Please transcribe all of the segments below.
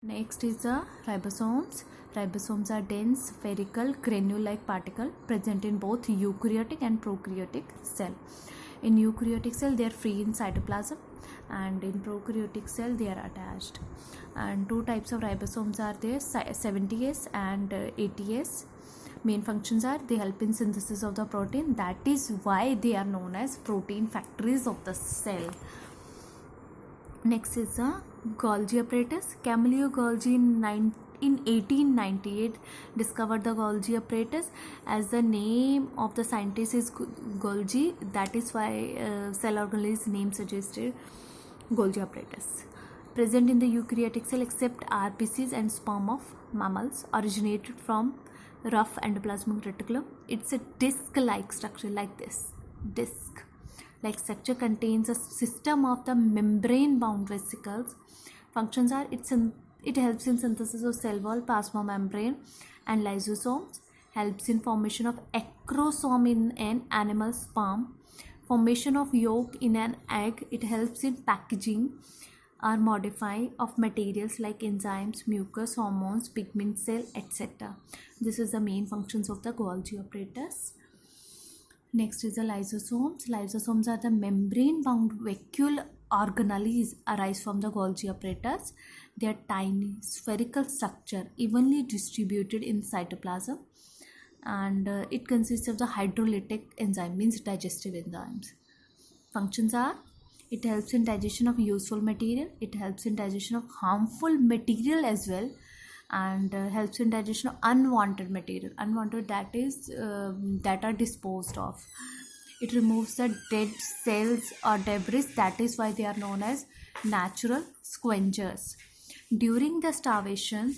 Next is the ribosomes. Ribosomes are dense, spherical, granule-like particle present in both eukaryotic and prokaryotic cell. In eukaryotic cell, they are free in cytoplasm, and in prokaryotic cell, they are attached. And two types of ribosomes are there: 70S and 80S. Main functions are they help in synthesis of the protein. That is why they are known as protein factories of the cell. Next is the Golgi apparatus. Camillo Golgi in 1898 discovered the Golgi apparatus. As the name of the scientist is Golgi, that is why cell organelle's name suggested Golgi apparatus. Present in the eukaryotic cell except RBCs and sperm of mammals, originated from rough endoplasmic reticulum. It's a disc-like structure, like this. Disc-like structure contains a system of the membrane-bound vesicles. Functions are it helps in synthesis of cell wall, plasma membrane, and lysosomes. Helps in formation of acrosome in an animal sperm. Formation of yolk in an egg. It helps in packaging or modifying of materials like enzymes, mucus, hormones, pigment cell, etc. This is the main functions of the Golgi apparatus. Next is the lysosomes. Lysosomes are the membrane-bound vacuole organelles arise from the Golgi apparatus. They are tiny, spherical structure evenly distributed in cytoplasm, and it consists of the hydrolytic enzyme, means digestive enzymes. Functions are it helps in digestion of useful material, it helps in digestion of harmful material as well, and helps in digestion of unwanted material. Unwanted, that is that are disposed of. It removes the dead cells or debris. That is why they are known as natural scavengers. During the starvation,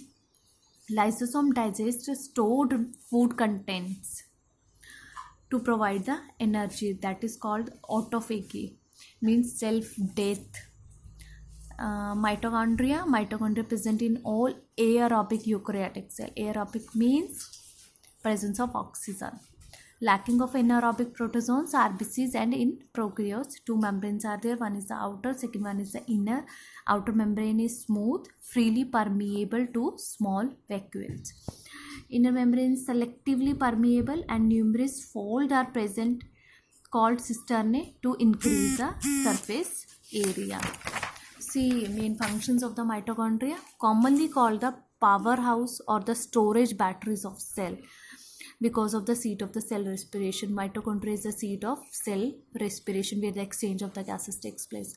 lysosome digests stored food contents to provide the energy. That is called autophagy, means self-death. Mitochondria present in all aerobic eukaryotic cell. Aerobic means presence of oxygen. Lacking of anaerobic protozoans, RBCs, and in prokaryotes, two membranes are there. One is the outer, second one is the inner. Outer membrane is smooth, freely permeable to small vacuoles. Inner membrane is selectively permeable, and numerous folds are present called cisternae to increase the surface area. See, main functions of the mitochondria, commonly called the powerhouse or the storage batteries of cell. Because of the seat of the cell respiration, mitochondria is the seat of cell respiration, where the exchange of the gases takes place.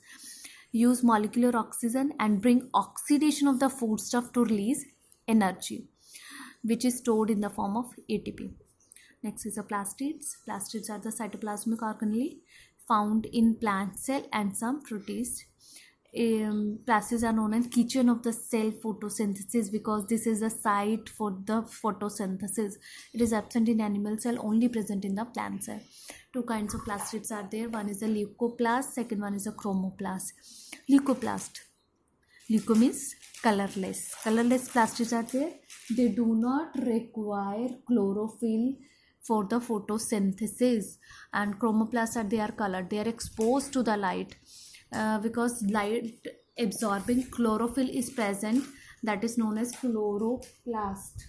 Use molecular oxygen and bring oxidation of the foodstuff to release energy, which is stored in the form of ATP. Next is the plastids. Plastids are the cytoplasmic organelle found in plant cell and some protists. Plastids are known as kitchen of the cell photosynthesis because this is the site for the photosynthesis. It is absent in animal cell, only present in the plant cell. Two kinds of plastids are there. One is the leucoplast, second one is a chromoplast. Leucoplast. Leuco means colorless. Colorless plastids are there. They do not require chlorophyll for the photosynthesis, and chromoplasts are colored. They are exposed to the light. Because light absorbing chlorophyll is present, that is known as chloroplast.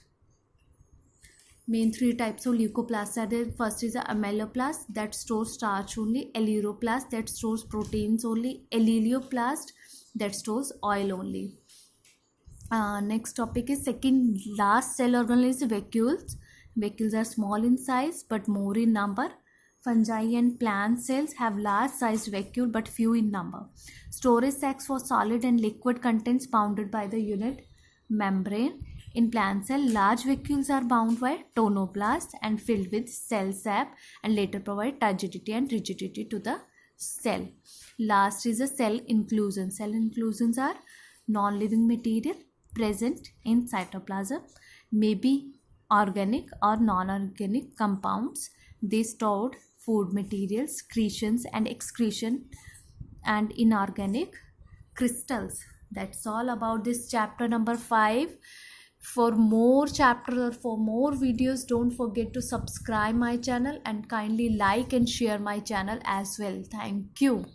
Main three types of leucoplasts are there. First is the ameloplast, that stores starch only. Aleuroplast, that stores proteins only. Allelioplast, that stores oil only. Next topic is second last cell organelle is vacuoles. Vacuoles are small in size but more in number. Fungi and plant cells have large sized vacuole but few in number. Storage sacs for solid and liquid contents bounded by the unit membrane. In plant cell, large vacuoles are bound by tonoblast and filled with cell sap, and later provide turgidity and rigidity to the cell. Last is the cell inclusion. Cell inclusions are non-living material present in cytoplasm, may be organic or non-organic compounds. They stored food materials, secretions and excretion, and inorganic crystals. That's all about this chapter number 5. For more chapters or for more videos, don't forget to subscribe my channel and kindly like and share my channel as well. Thank you.